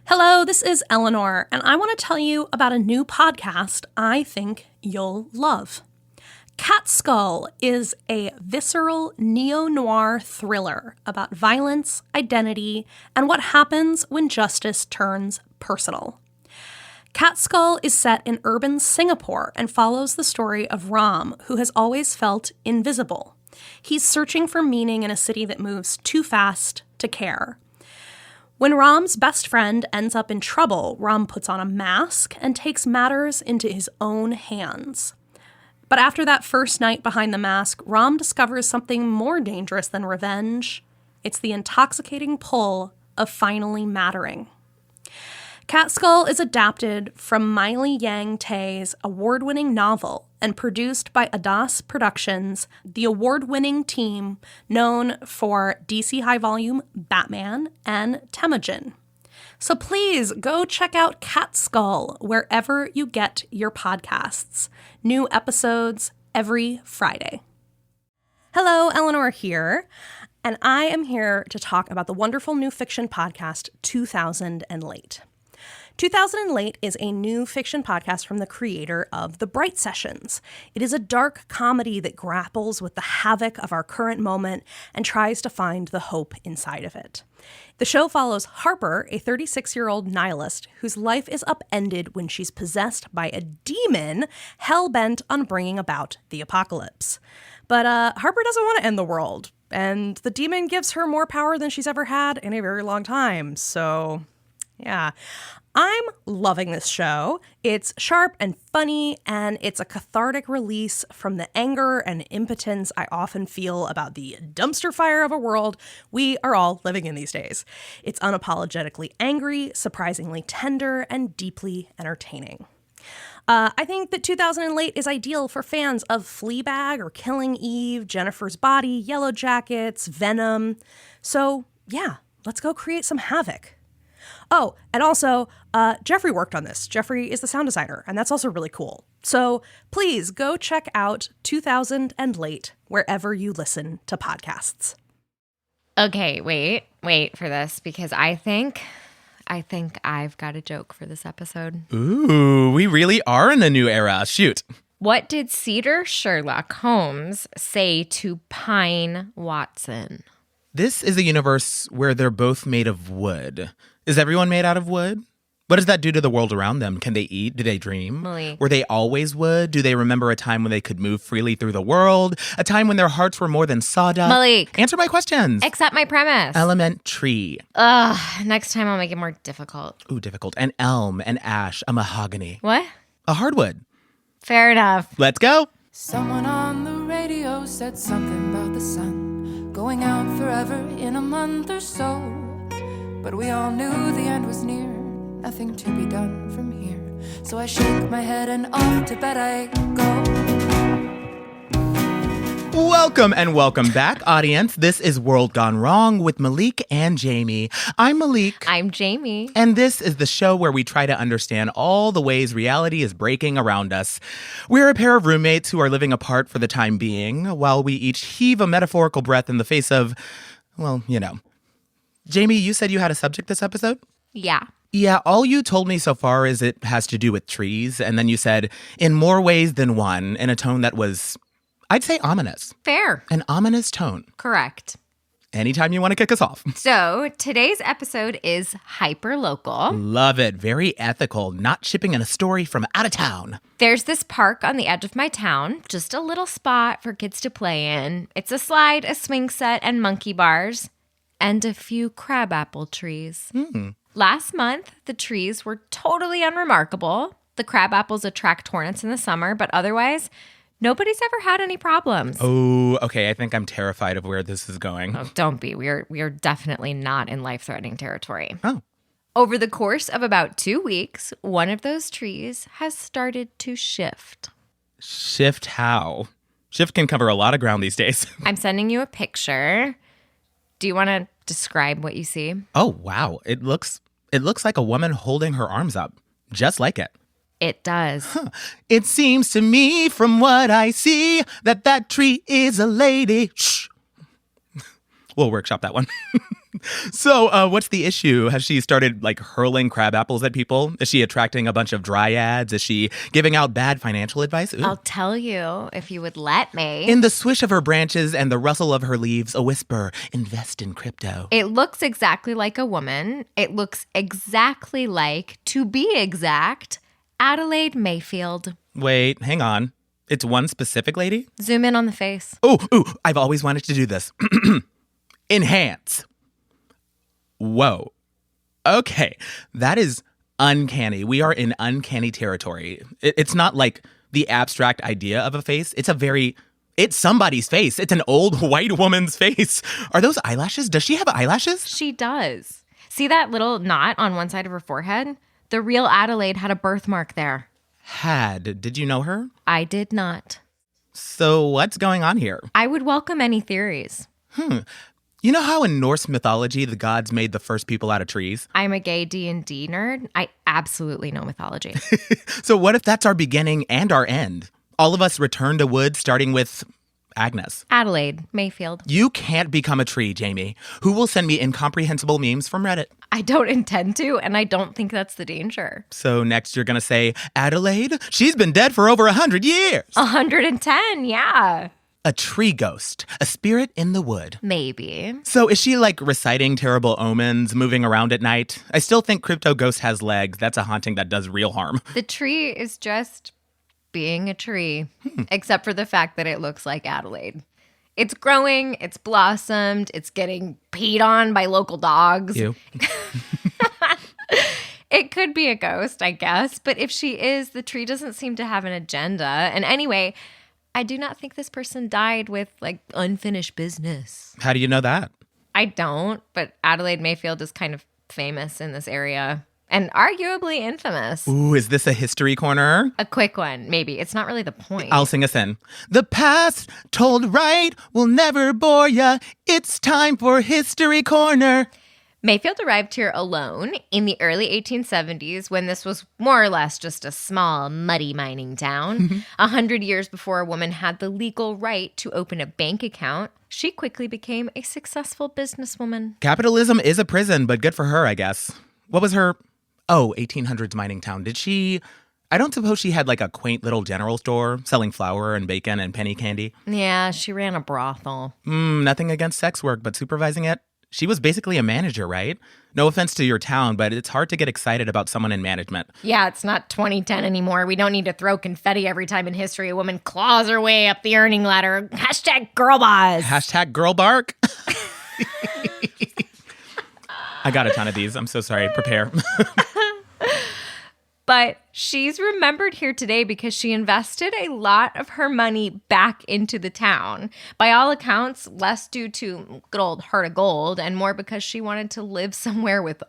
Hello, this is Eleanor, and I want to tell you about a new podcast I think you'll love. Cat Skull is a visceral neo-noir thriller about violence, identity, and what happens when justice turns personal. Cat Skull is set in urban Singapore and follows the story of Ram, who has always felt invisible. He's searching for meaning in a city that moves too fast to care. When Ram's best friend ends up in trouble, Ram puts on a mask and takes matters into his own hands. But after that first night behind the mask, Ram discovers something more dangerous than revenge. It's the intoxicating pull of finally mattering. Cat Skull is adapted from Miley Yang Tae's award-winning novel and produced by Audacious Productions, the award-winning team known for DC High Volume, Batman, and Temujin. So please go check out Cat Skull wherever you get your podcasts. New episodes every Friday. Hello, Eleanor here, and I am here to talk about the wonderful new fiction podcast, 2000 and Late. 2000 and Late is a new fiction podcast from the creator of The Bright Sessions. It is a dark comedy that grapples with the havoc of our current moment and tries to find the hope inside of it. The show follows Harper, a 36-year-old nihilist whose life is upended when she's possessed by a demon hell-bent on bringing about the apocalypse. But Harper doesn't want to end the world, and the demon gives her more power than she's ever had in a very long time, so yeah. I'm loving this show. It's sharp and funny, and it's a cathartic release from the anger and impotence I often feel about the dumpster fire of a world we are all living in these days. It's unapologetically angry, surprisingly tender, and deeply entertaining. I think that 2000 and Late is ideal for fans of Fleabag or Killing Eve, Jennifer's Body, Yellow Jackets, Venom. So yeah, let's go create some havoc. Oh, and also, Jeffrey worked on this. Jeffrey is the sound designer, and that's also really cool. So please go check out 2000 and Late wherever you listen to podcasts. Okay, wait for this, because I think I've got a joke for this episode. Ooh, we really are in a new era. Shoot. What did Cedar Sherlock Holmes say to Pine Watson? This is a universe where they're both made of wood. Is everyone made out of wood? What does that do to the world around them? Can they eat? Do they dream? Malik. Were they always wood? Do they remember a time when they could move freely through the world? A time when their hearts were more than sawdust? Malik. Answer my questions. Accept my premise. Elementary. Next time I'll make it more difficult. Ooh, difficult. An elm, an ash, a mahogany. What? A hardwood. Fair enough. Let's go. Someone on the radio said something about the sun going out forever in a month or so. But we all knew the end was near, nothing to be done from here. So I shake my head and off to bed I go. Welcome and welcome back, audience. This is World Gone Wrong with Malik and Jamie. I'm Malik. I'm Jamie. And this is the show where we try to understand all the ways reality is breaking around us. We're a pair of roommates who are living apart for the time being, while we each heave a metaphorical breath in the face of, well, you know. Jamie, you said you had a subject this episode? Yeah. Yeah, all you told me so far is it has to do with trees, and then you said, in more ways than one, in a tone that was, I'd say, ominous. Fair. An ominous tone. Correct. Anytime you want to kick us off. So today's episode is hyper-local. Love it. Very ethical. Not shipping in a story from out of town. There's this park on the edge of my town, just a little spot for kids to play in. It's a slide, a swing set, and monkey bars. And a few crabapple trees. Last month, the trees were totally unremarkable. The crabapples attract hornets in the summer, but otherwise, nobody's ever had any problems. Oh, okay. I think I'm terrified of where this is going. Oh, don't be. We are definitely not in life-threatening territory. Oh. Over the course of about 2 weeks, one of those trees has started to shift. Shift how? Shift can cover a lot of ground these days. I'm sending you a picture. Do you want to describe what you see? Oh, wow. It looks like a woman holding her arms up. Just like it. It does. Huh. It seems to me from what I see that tree is a lady. Shh. We'll workshop that one. So, what's the issue? Has she started, like, hurling crab apples at people? Is she attracting a bunch of dryads? Is she giving out bad financial advice? Ooh. I'll tell you if you would let me. In the swish of her branches and the rustle of her leaves, a whisper, invest in crypto. It looks exactly like a woman. It looks exactly like, to be exact, Adelaide Mayfield. Wait, hang on. It's one specific lady? Zoom in on the face. Ooh, I've always wanted to do this. Enhance. Whoa. Okay, that is uncanny. We are in uncanny territory. It's not like the abstract idea of a face. It's somebody's face. It's an old white woman's face. Are those eyelashes? Does she have eyelashes? She does. See that little knot on one side of her forehead? The real Adelaide had a birthmark there. Did you know her? I did not. So what's going on here? I would welcome any theories. You know how in Norse mythology the gods made the first people out of trees? I'm a gay D&D nerd. I absolutely know mythology. So what if that's our beginning and our end? All of us return to wood, starting with Agnes. Adelaide Mayfield. You can't become a tree, Jamie. Who will send me incomprehensible memes from Reddit? I don't intend to, and I don't think that's the danger. So next you're going to say, Adelaide? She's been dead for over 100 years. 110, yeah. A tree ghost, a spirit in the wood. Maybe. So is she like reciting terrible omens, moving around at night? I still think Crypto Ghost has legs. That's a haunting that does real harm. The tree is just being a tree, except for the fact that it looks like Adelaide. It's growing, it's blossomed, it's getting peed on by local dogs. Ew. It could be a ghost, I guess, but if she is, the tree doesn't seem to have an agenda. And anyway, I do not think this person died with, like, unfinished business. How do you know that? I don't, but Adelaide Mayfield is kind of famous in this area and arguably infamous. Ooh, is this a history corner? A quick one, maybe. It's not really the point. I'll sing us in. The past told right will never bore ya. It's time for history corner. Mayfield arrived here alone in the early 1870s when this was more or less just a small, muddy mining town. 100 years before a woman had the legal right to open a bank account, she quickly became a successful businesswoman. Capitalism is a prison, but good for her, I guess. What was her... 1800s mining town. I don't suppose she had like a quaint little general store selling flour and bacon and penny candy? Yeah, she ran a brothel. Nothing against sex work, but supervising it? She was basically a manager, right? No offense to your town, but it's hard to get excited about someone in management. Yeah, it's not 2010 anymore. We don't need to throw confetti every time in history a woman claws her way up the earning ladder. Hashtag girl boss. Hashtag girl bark. I got a ton of these. I'm so sorry. Prepare. But she's remembered here today because she invested a lot of her money back into the town. By all accounts, less due to good old heart of gold and more because she wanted to live somewhere with,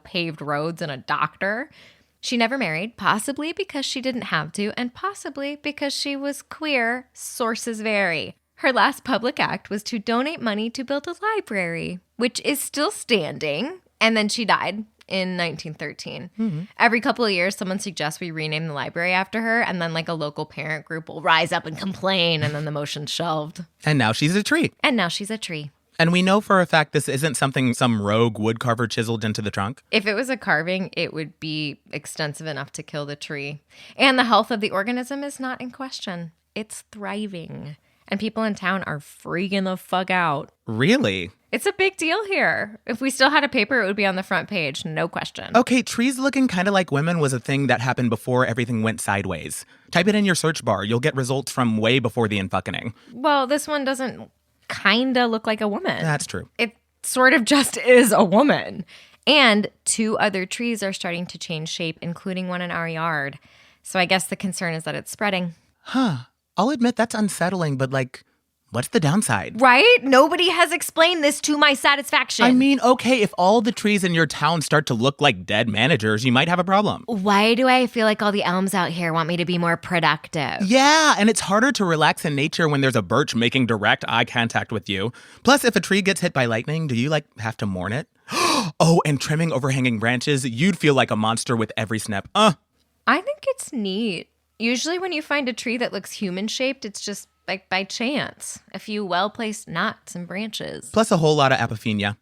paved roads and a doctor. She never married, possibly because she didn't have to, and possibly because she was queer. Sources vary. Her last public act was to donate money to build a library, which is still standing, and then she died in 1913. Every couple of years, someone suggests we rename the library after her, and then like a local parent group will rise up and complain, and then the motion's shelved. And now she's a tree. And we know for a fact this isn't something some rogue woodcarver chiseled into the trunk. If it was a carving, it would be extensive enough to kill the tree. And the health of the organism is not in question. It's thriving. And people in town are freaking the fuck out. Really? It's a big deal here. If we still had a paper, it would be on the front page, no question. Okay, trees looking kind of like women was a thing that happened before everything went sideways. Type it in your search bar. You'll get results from way before the unfucking. Well, this one doesn't kind of look like a woman. That's true. It sort of just is a woman. And 2 other trees are starting to change shape, including one in our yard. So I guess the concern is that it's spreading. I'll admit that's unsettling, but what's the downside? Right? Nobody has explained this to my satisfaction. I mean, okay, if all the trees in your town start to look like dead managers, you might have a problem. Why do I feel like all the elms out here want me to be more productive? Yeah, and it's harder to relax in nature when there's a birch making direct eye contact with you. Plus, if a tree gets hit by lightning, do you, have to mourn it? Oh, and trimming overhanging branches, you'd feel like a monster with every snap. I think it's neat. Usually when you find a tree that looks human-shaped, it's just by chance. A few well-placed knots and branches. Plus a whole lot of apophenia.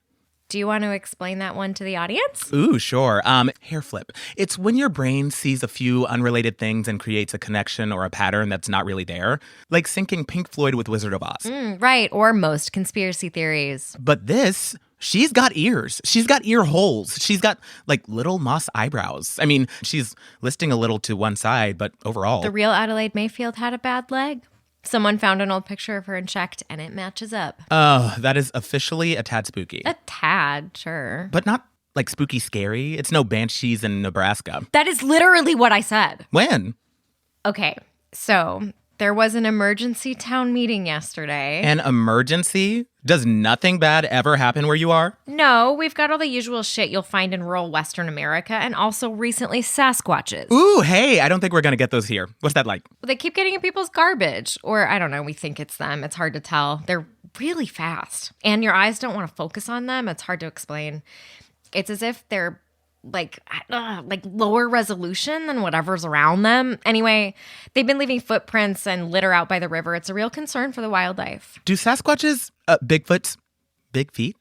Do you want to explain that one to the audience? Ooh, sure. Hair flip. It's when your brain sees a few unrelated things and creates a connection or a pattern that's not really there. Like syncing Pink Floyd with Wizard of Oz. Right, or most conspiracy theories. But this, she's got ears. She's got ear holes. She's got, like, little moss eyebrows. I mean, she's listing a little to one side, but overall. The real Adelaide Mayfield had a bad leg. Someone found an old picture of her and checked, and it matches up. Oh, that is officially a tad spooky. A tad, sure. But not, like, spooky scary. It's no banshees in Nebraska. That is literally what I said. When? Okay, so there was an emergency town meeting yesterday. An emergency? Does nothing bad ever happen where you are? No, we've got all the usual shit you'll find in rural Western America and also recently Sasquatches. Ooh, hey, I don't think we're going to get those here. What's that like? They keep getting in people's garbage. Or, I don't know, we think it's them. It's hard to tell. They're really fast. And your eyes don't want to focus on them. It's hard to explain. It's as if they're like lower resolution than whatever's around them. Anyway, they've been leaving footprints and litter out by the river. It's a real concern for the wildlife. Do Sasquatches, Bigfoots, big feet,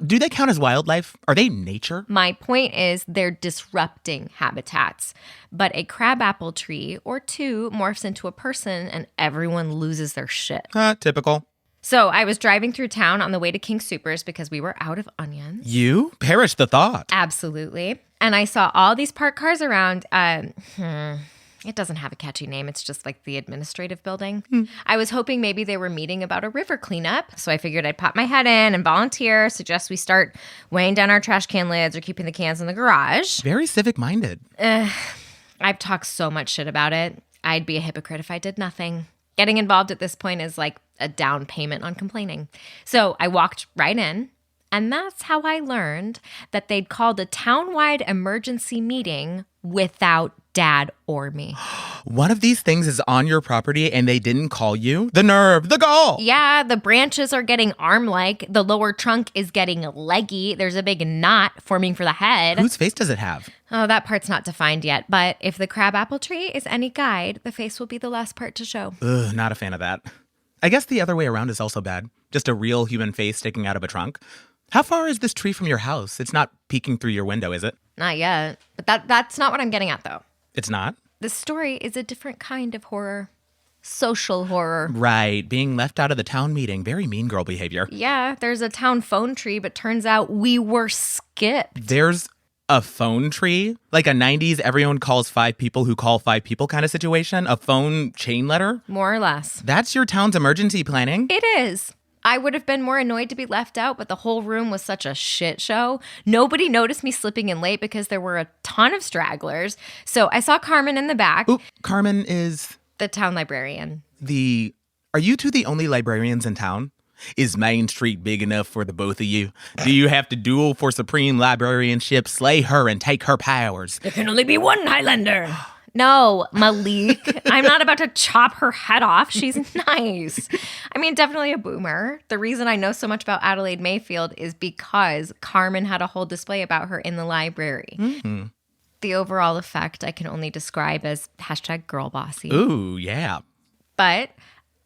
do they count as wildlife? Are they nature? My point is they're disrupting habitats. But a crabapple tree or two morphs into a person and everyone loses their shit. Typical. So I was driving through town on the way to King Soopers because we were out of onions. You? Perish the thought. Absolutely. And I saw all these parked cars around. It doesn't have a catchy name. It's just like the administrative building. I was hoping maybe they were meeting about a river cleanup. So I figured I'd pop my head in and volunteer, suggest we start weighing down our trash can lids or keeping the cans in the garage. Very civic-minded. I've talked so much shit about it. I'd be a hypocrite if I did nothing. Getting involved at this point is like a down payment on complaining. So I walked right in, and that's how I learned that they'd called a town-wide emergency meeting without Dad or me. One of these things is on your property and they didn't call you? The nerve, the gall! Yeah, the branches are getting arm-like. The lower trunk is getting leggy. There's a big knot forming for the head. Whose face does it have? Oh, that part's not defined yet. But if the crabapple tree is any guide, the face will be the last part to show. Ugh, not a fan of that. I guess the other way around is also bad. Just a real human face sticking out of a trunk. How far is this tree from your house? It's not peeking through your window, is it? Not yet. But that's not what I'm getting at, though. It's not? The story is a different kind of horror. Social horror. Right. Being left out of the town meeting. Very mean girl behavior. Yeah, there's a town phone tree, but turns out we were skipped. There's a phone tree? Like a 90s everyone calls 5 people who call 5 people kind of situation? A phone chain letter? More or less. That's your town's emergency planning? It is. I would have been more annoyed to be left out, but the whole room was such a shit show. Nobody noticed me slipping in late because there were a ton of stragglers. So I saw Carmen in the back. Ooh, Carmen is... The town librarian. Are you two the only librarians in town? Is Main Street big enough for the both of you? Do you have to duel for supreme librarianship? Slay her and take her powers. There can only be one Highlander. No, Malik. I'm not about to chop her head off. She's nice. I mean, definitely a boomer. The reason I know so much about Adelaide Mayfield is because Carmen had a whole display about her in the library. Mm-hmm. The overall effect I can only describe as #girlbossy. Ooh, yeah. But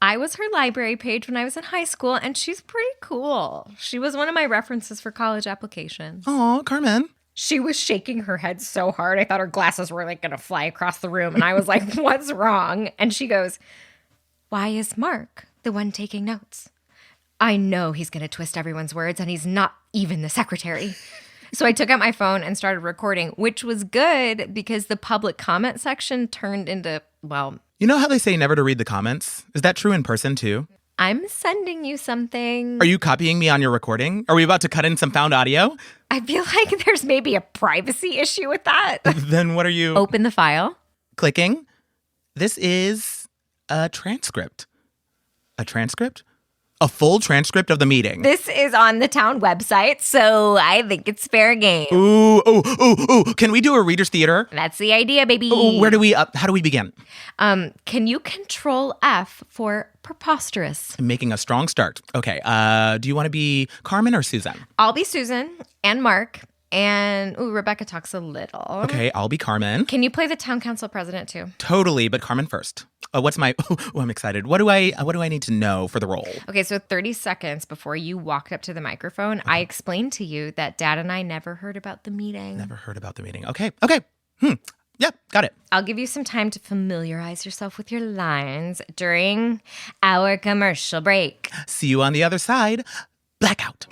I was her library page when I was in high school, and she's pretty cool. She was one of my references for college applications. Aw, Carmen. She was shaking her head so hard, I thought her glasses were like going to fly across the room. And I was like, what's wrong? And she goes, why is Mark the one taking notes? I know he's going to twist everyone's words, and he's not even the secretary. So I took out my phone and started recording, which was good because the public comment section turned into, well... You know how they say never to read the comments? Is that true in person too? I'm sending you something. Are you copying me on your recording? Are we about to cut in some found audio? I feel like there's maybe a privacy issue with that. Then what are you... Open the file. Clicking. This is a transcript. A transcript? A full transcript of the meeting. This is on the town website, so I think it's fair game. Ooh. Can we do a reader's theater? That's the idea, baby. Ooh, how do we begin? Can you control F for preposterous? Making a strong start. Okay, do you want to be Carmen or Susan? I'll be Susan and Mark. And, Rebecca talks a little. Okay, I'll be Carmen. Can you play the town council president too? Totally, but Carmen first. What's my... Oh, I'm excited. What do I need to know for the role? Okay, so 30 seconds before you walked up to the microphone, I explained to you that Dad and I never heard about the meeting. Never heard about the meeting. Okay. Yep, got it. I'll give you some time to familiarize yourself with your lines during our commercial break. See you on the other side. Blackout.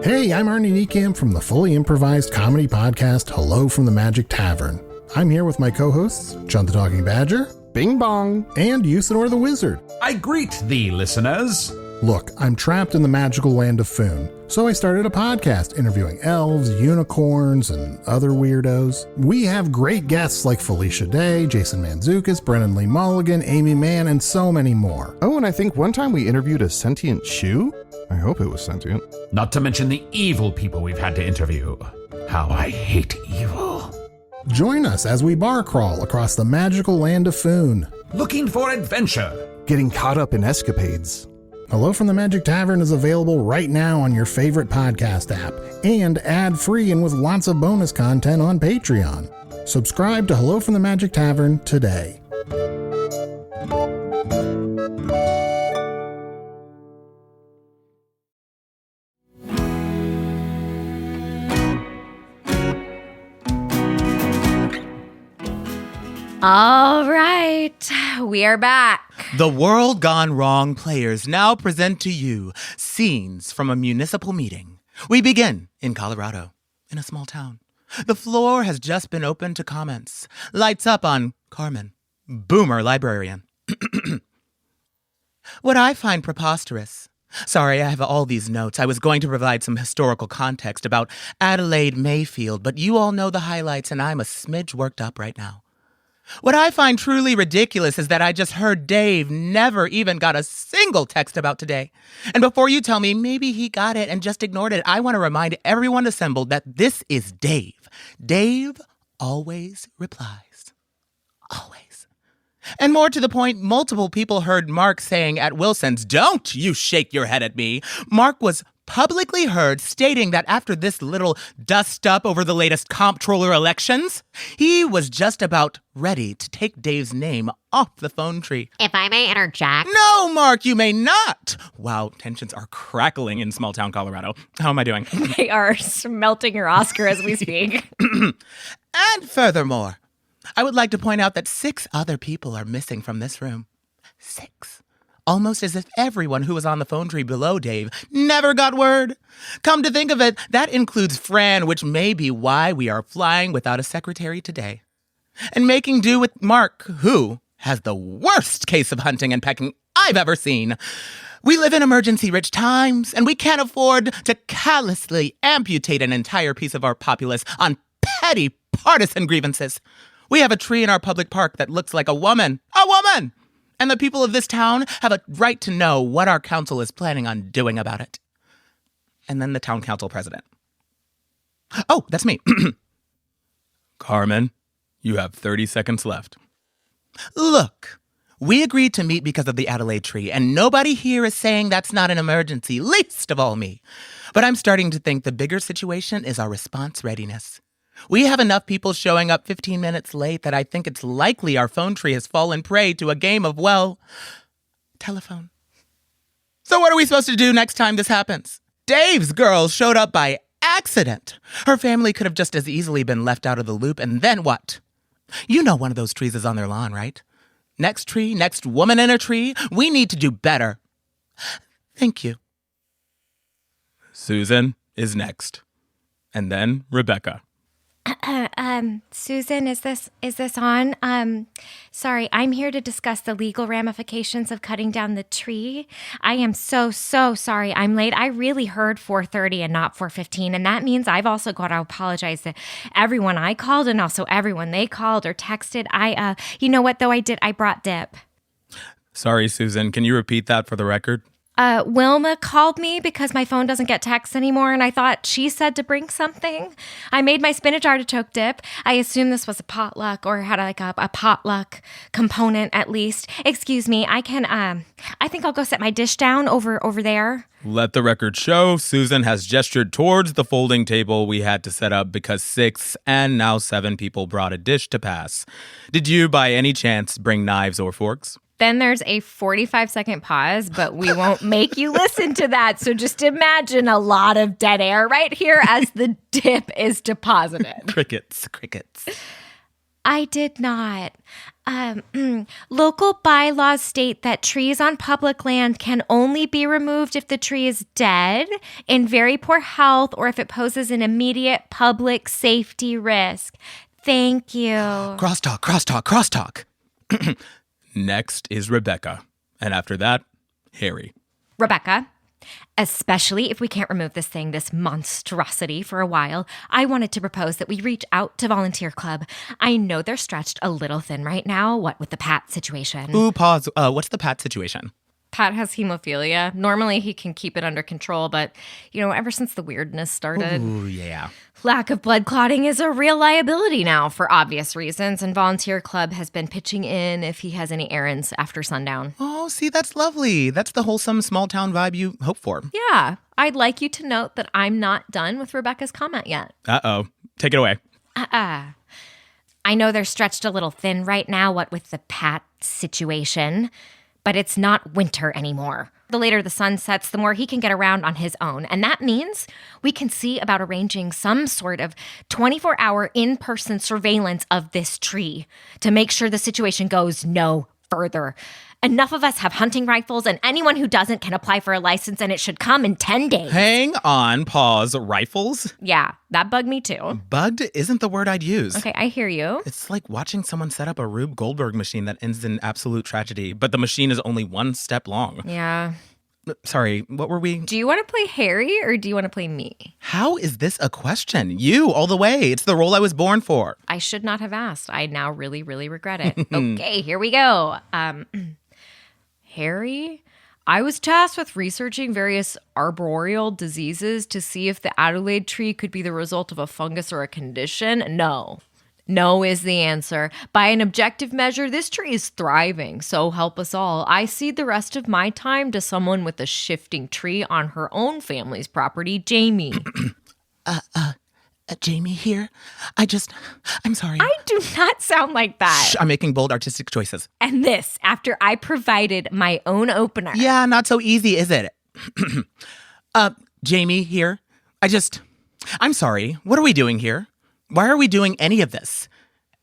Hey, I'm Arnie Niekamp from the fully improvised comedy podcast Hello from the Magic Tavern. I'm here with my co-hosts, Chunt the Talking Badger, Bing Bong, and Usador the Wizard. I greet thee, listeners. Look, I'm trapped in the magical land of Foon, so I started a podcast interviewing elves, unicorns, and other weirdos. We have great guests like Felicia Day, Jason Mantzoukas, Brennan Lee Mulligan, Amy Mann, and so many more. Oh, and I think one time we interviewed a sentient shoe? I hope it was sentient. Not to mention the evil people we've had to interview. How I hate evil. Join us as we bar crawl across the magical land of Foon. Looking for adventure. Getting caught up in escapades. Hello from the Magic Tavern is available right now on your favorite podcast app and ad-free and with lots of bonus content on Patreon. Subscribe to Hello from the Magic Tavern today. All right, we are back. The World Gone Wrong players now present to you scenes from a municipal meeting. We begin in Colorado, in a small town. The floor has just been opened to comments. Lights up on Carmen, boomer librarian. What I find preposterous. Sorry, I have all these notes. I was going to provide some historical context about Adelaide Mayfield, but you all know the highlights and I'm a smidge worked up right now. What I find truly ridiculous is that I just heard Dave never even got a single text about today. And before you tell me maybe he got it and just ignored it, I want to remind everyone assembled that this is Dave. Dave always replies. Always. And more to the point, multiple people heard Mark saying at Wilson's, "Don't you shake your head at me." Mark was publicly heard stating that after this little dust-up over the latest comptroller elections, he was just about ready to take Dave's name off the phone tree. If I may interject. No, Mark, you may not. Wow, tensions are crackling in small-town Colorado. How am I doing? They are melting your Oscar as we speak. And furthermore, I would like to point out that 6 other people are missing from this room. 6. Almost as if everyone who was on the phone tree below Dave never got word. Come to think of it, that includes Fran, which may be why we are flying without a secretary today. And making do with Mark, who has the worst case of hunting and pecking I've ever seen. We live in emergency-rich times, and we can't afford to callously amputate an entire piece of our populace on petty partisan grievances. We have a tree in our public park that looks like a woman. A woman! And the people of this town have a right to know what our council is planning on doing about it. And then the town council president. Oh, that's me. Carmen, you have 30 seconds left. Look, we agreed to meet because of the Adelaide tree, and nobody here is saying that's not an emergency, least of all me. But I'm starting to think the bigger situation is our response readiness. We have enough people showing up 15 minutes late that I think it's likely our phone tree has fallen prey to a game of, well, telephone. So what are we supposed to do next time this happens? Dave's girl showed up by accident. Her family could have just as easily been left out of the loop, and then what? You know one of those trees is on their lawn, right? Next tree, next woman in a tree. We need to do better. Thank you. Susan is next. And then Rebecca. Susan, is this on? Sorry, I'm here to discuss the legal ramifications of cutting down the tree. I am so sorry I'm late. I really heard 4:30 and not 4:15, and that means I've also got to apologize to everyone I called and also everyone they called or texted. You know what, though, I brought dip. Sorry, Susan, can you repeat that for the record? Wilma called me because my phone doesn't get texts anymore, and I thought she said to bring something. I made my spinach artichoke dip. I assumed this was a potluck or had like a potluck component at least. Excuse me, I think I'll go set my dish down over there. Let the record show Susan has gestured towards the folding table we had to set up because 6 and now 7 people brought a dish to pass. Did you, by any chance, bring knives or forks? Then there's a 45-second pause, but we won't make you listen to that. So just imagine a lot of dead air right here as the dip is deposited. Crickets. I did not. Local bylaws state that trees on public land can only be removed if the tree is dead, in very poor health, or if it poses an immediate public safety risk. Thank you. Crosstalk. Next is Rebecca. And after that, Harry. Rebecca, especially if we can't remove this monstrosity for a while, I wanted to propose that we reach out to Volunteer Club. I know they're stretched a little thin right now, what with the Pat situation. Ooh, pause. What's the Pat situation? Pat has hemophilia. Normally he can keep it under control, but, ever since the weirdness started... Ooh, yeah. Lack of blood clotting is a real liability now for obvious reasons, and Volunteer Club has been pitching in if he has any errands after sundown. Oh, see, that's lovely. That's the wholesome small town vibe you hope for. Yeah. I'd like you to note that I'm not done with Rebecca's comment yet. Uh-oh. Take it away. I know they're stretched a little thin right now, what with the Pat situation, but it's not winter anymore. The later the sun sets, the more he can get around on his own. And that means we can see about arranging some sort of 24-hour in-person surveillance of this tree to make sure the situation goes no further. Enough of us have hunting rifles, and anyone who doesn't can apply for a license, and it should come in 10 days. Hang on, pause. Rifles? Yeah, that bugged me too. Bugged isn't the word I'd use. Okay, I hear you. It's like watching someone set up a Rube Goldberg machine that ends in absolute tragedy, but the machine is only one step long. Yeah. Sorry, what were we? Do you want to play Harry or do you want to play me? How is this a question? You, all the way. It's the role I was born for. I should not have asked. I now really, really regret it. Okay, here we go. Harry, I was tasked with researching various arboreal diseases to see if the Adelaide tree could be the result of a fungus or a condition. No is the answer. By an objective measure, this tree is thriving, so help us all. I cede the rest of my time to someone with a shifting tree on her own family's property, Jamie. Jamie here. I'm sorry. I do not sound like that. Shh, I'm making bold artistic choices. And this, after I provided my own opener. Yeah, not so easy, is it? Jamie here. I'm sorry. What are we doing here? Why are we doing any of this?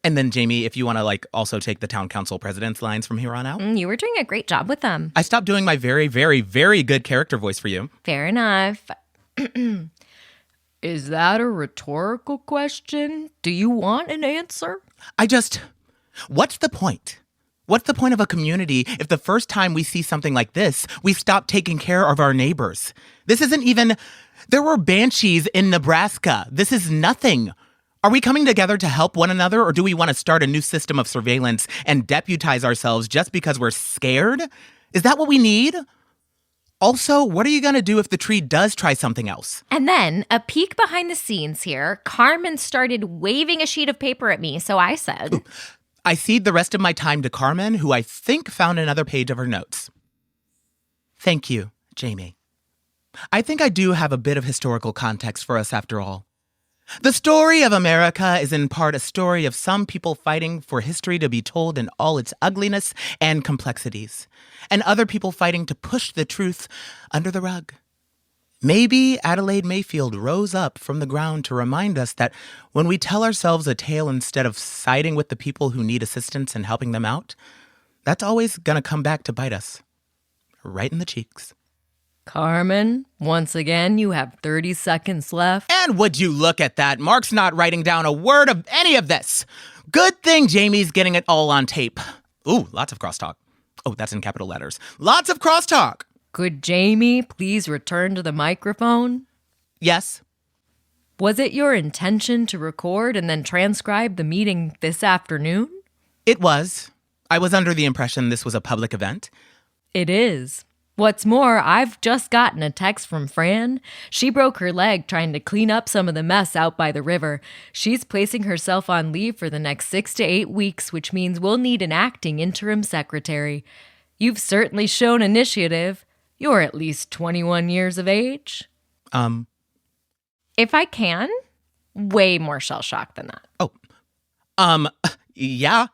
And then, Jamie, if you want to, also take the town council president's lines from here on out. You were doing a great job with them. I stopped doing my very, very, very good character voice for you. Fair enough. Is that a rhetorical question? Do you want an answer? What's the point? What's the point of a community if the first time we see something like this, we stop taking care of our neighbors? This isn't even... There were banshees in Nebraska. This is nothing. Are we coming together to help one another, or do we want to start a new system of surveillance and deputize ourselves just because we're scared? Is that what we need? Also, what are you going to do if the tree does try something else? And then, a peek behind the scenes here, Carmen started waving a sheet of paper at me, so I said... Ooh, I cede the rest of my time to Carmen, who I think found another page of her notes. Thank you, Jamie. I think I do have a bit of historical context for us after all. The story of America is in part a story of some people fighting for history to be told in all its ugliness and complexities, and other people fighting to push the truth under the rug. Maybe Adelaide Mayfield rose up from the ground to remind us that when we tell ourselves a tale instead of siding with the people who need assistance and helping them out, that's always going to come back to bite us. Right in the cheeks. Carmen, once again, you have 30 seconds left. And would you look at that? Mark's not writing down a word of any of this. Good thing Jamie's getting it all on tape. Ooh, lots of crosstalk. Oh, that's in capital letters. Lots of crosstalk. Could Jamie please return to the microphone? Yes. Was it your intention to record and then transcribe the meeting this afternoon? It was. I was under the impression this was a public event. It is. What's more, I've just gotten a text from Fran. She broke her leg trying to clean up some of the mess out by the river. She's placing herself on leave for the next 6 to 8 weeks, which means we'll need an acting interim secretary. You've certainly shown initiative. You're at least 21 years of age. If I can, way more shell-shocked than that. Yeah,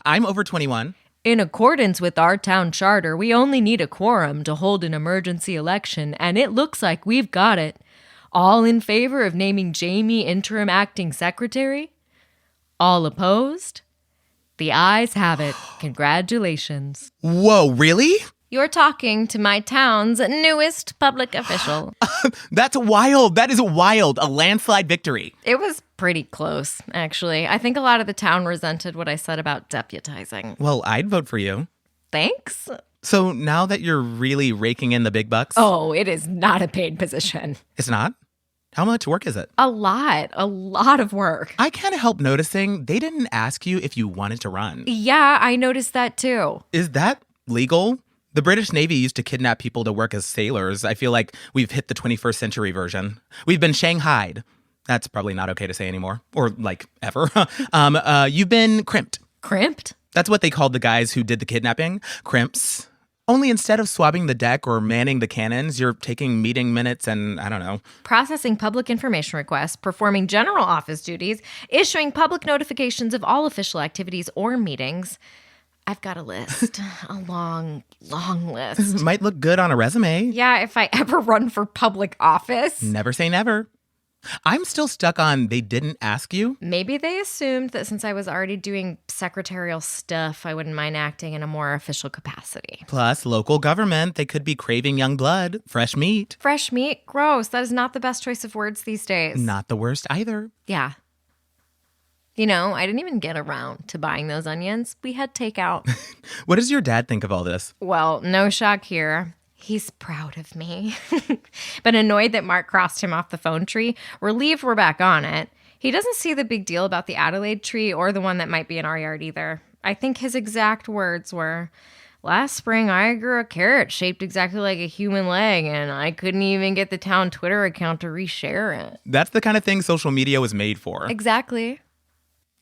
I'm over 21. In accordance with our town charter, we only need a quorum to hold an emergency election, and it looks like we've got it. All in favor of naming Jamie interim acting secretary? All opposed? The ayes have it. Congratulations. Whoa, really? You're talking to my town's newest public official. That's wild. That is wild. A landslide victory. It was pretty close, actually. I think a lot of the town resented what I said about deputizing. Well, I'd vote for you. Thanks. So now that you're really raking in the big bucks. Oh, it is not a paid position. It's not? How much work is it? A lot of work. I can't help noticing they didn't ask you if you wanted to run. Yeah, I noticed that too. Is that legal? The British Navy used to kidnap people to work as sailors. I feel like we've hit the 21st century version. We've been Shanghaied. That's probably not okay to say anymore. Or, like, ever. You've been crimped. Crimped? That's what they called the guys who did the kidnapping. Crimps. Only instead of swabbing the deck or manning the cannons, you're taking meeting minutes and, I don't know. Processing public information requests, performing general office duties, issuing public notifications of all official activities or meetings. I've got a list. A long list. Might look good on a resume. Yeah, if I ever run for public office. Never say never. I'm still stuck on they didn't ask you. Maybe they assumed that since I was already doing secretarial stuff, I wouldn't mind acting in a more official capacity. Plus, local government, they could be craving young blood, fresh meat. Fresh meat? Gross. That is not the best choice of words these days. Not the worst either. Yeah. You know, I didn't even get around to buying those onions. We had takeout. What does your dad think of all this? Well, no shock here. He's proud of me. But annoyed that Mark crossed him off the phone tree, relieved we're back on it. He doesn't see the big deal about the Adelaide tree or the one that might be in our yard either. I think his exact words were, "Last spring, I grew a carrot shaped exactly like a human leg, and I couldn't even get the town Twitter account to reshare it." That's the kind of thing social media was made for. Exactly.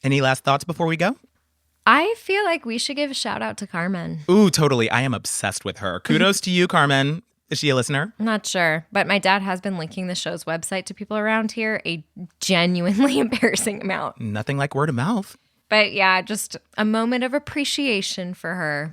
Any last thoughts before we go? I feel like we should give a shout out to Carmen. Ooh, totally. I am obsessed with her. Kudos to you, Carmen. Is she a listener? Not sure, but my dad has been linking the show's website to people around here a genuinely embarrassing amount. Nothing like word of mouth. But yeah, just a moment of appreciation for her.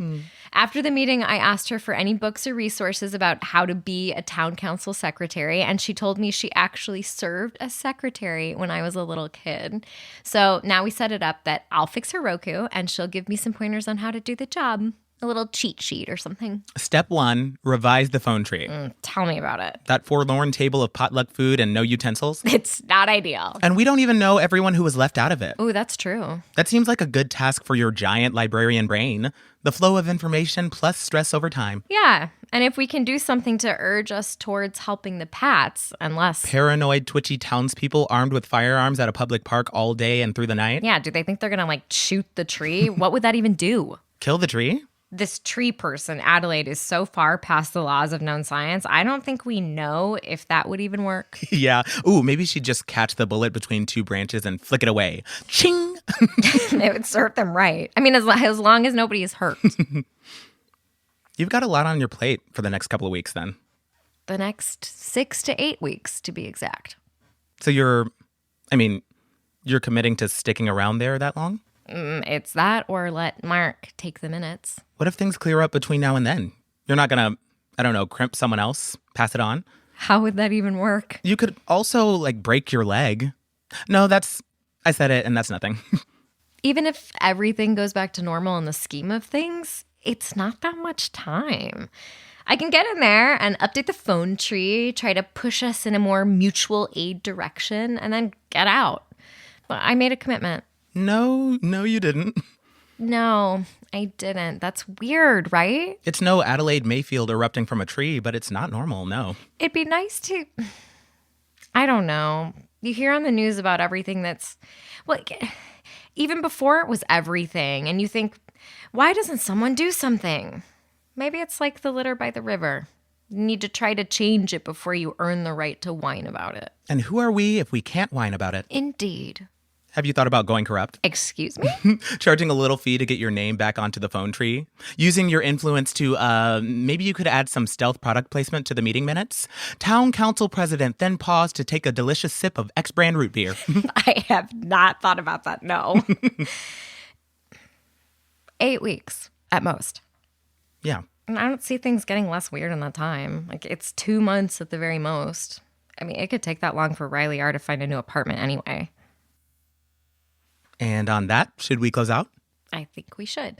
After the meeting, I asked her for any books or resources about how to be a town council secretary, and she told me she actually served as secretary when I was a little kid. So now we set it up that I'll fix her Roku, and she'll give me some pointers on how to do the job. A little cheat sheet or something. Step 1, revise the phone tree. Tell me about it. That forlorn table of potluck food and no utensils. It's not ideal. And we don't even know everyone who was left out of it. Ooh, that's true. That seems like a good task for your giant librarian brain. The flow of information plus stress over time. Yeah, and if we can do something to urge us towards helping the Pats, unless... Paranoid, twitchy townspeople armed with firearms at a public park all day and through the night? Yeah, do they think they're gonna, like, shoot the tree? What would that even do? Kill the tree? This tree person, Adelaide, is so far past the laws of known science, I don't think we know if that would even work. Yeah. Ooh, maybe she'd just catch the bullet between two branches and flick it away. Ching! It would serve them right. I mean, as long as nobody is hurt. You've got a lot on your plate for the next couple of weeks then. The next 6 to 8 weeks, to be exact. So you're committing to sticking around there that long? It's that or let Mark take the minutes. What if things clear up between now and then? You're not gonna, crimp someone else, pass it on? How would that even work? You could also, break your leg. No, I said it and that's nothing. Even if everything goes back to normal in the scheme of things, it's not that much time. I can get in there and update the phone tree, try to push us in a more mutual aid direction, and then get out. But I made a commitment. No, you didn't. No, I didn't. That's weird, right? It's no Adelaide Mayfield erupting from a tree, but it's not normal, no. It'd be nice to... I don't know. You hear on the news about everything that's... Well, even before it was everything, and you think, why doesn't someone do something? Maybe it's like the litter by the river. You need to try to change it before you earn the right to whine about it. And who are we if we can't whine about it? Indeed. Have you thought about going corrupt? Excuse me? Charging a little fee to get your name back onto the phone tree? Using your influence to, maybe you could add some stealth product placement to the meeting minutes? Town council president then paused to take a delicious sip of X-brand root beer. I have not thought about that, no. 8 weeks at most. Yeah. And I don't see things getting less weird in that time. Like, it's 2 months at the very most. I mean, it could take that long for Riley R. to find a new apartment anyway. And on that, should we close out? I think we should.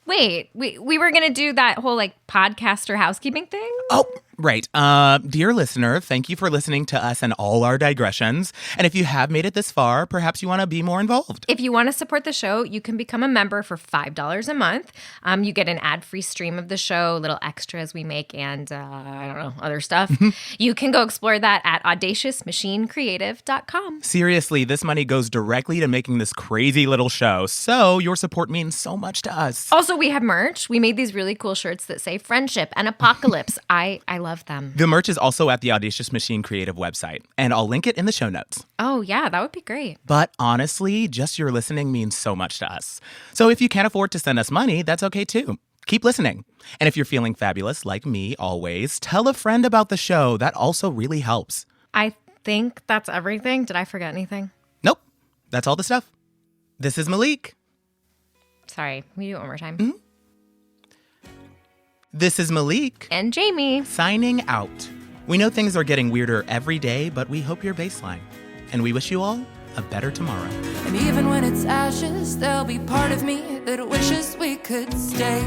Wait, we were going to do that whole, like, podcaster housekeeping thing? Oh, right. Dear listener, thank you for listening to us and all our digressions. And if you have made it this far, perhaps you want to be more involved. If you want to support the show, you can become a member for $5 a month. You get an ad-free stream of the show, little extras we make, and, I don't know, other stuff. You can go explore that at audaciousmachinecreative.com. Seriously, this money goes directly to making this crazy little show. So your support means so much to us. Also, we have merch. We made these really cool shirts that say friendship and apocalypse. I love them. The merch is also at the Audacious Machine Creative website, and I'll link it in the show notes. Oh, yeah, that would be great. But honestly, just your listening means so much to us. So if you can't afford to send us money, that's okay too. Keep listening. And if you're feeling fabulous, like me always, tell a friend about the show. That also really helps. I think that's everything. Did I forget anything? Nope. That's all the stuff. This is Malik. Sorry, can we do it one more time? Mm-hmm. This is Malik. And Jamie. Signing out. We know things are getting weirder every day, but we hope you're baseline. And we wish you all a better tomorrow. And even when it's ashes, there'll be part of me that wishes we could stay.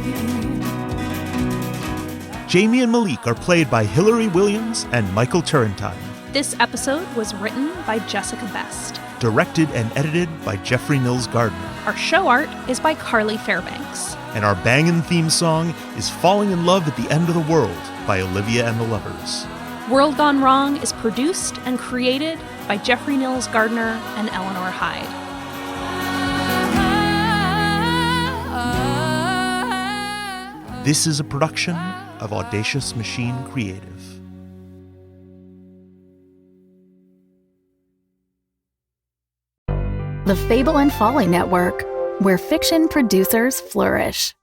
Jamie and Malik are played by Hilary Williams and Michael Turrentine. This episode was written by Jessica Best. Directed and edited by Jeffrey Nils Gardner. Our show art is by Carly Fairbanks. And our bangin' theme song is Falling in Love at the End of the World by Olivia and the Lovers. World Gone Wrong is produced and created by Jeffrey Nils Gardner and Eleanor Hyde. This is a production of Audacious Machine Creative. The Fable and Folly Network, where fiction producers flourish.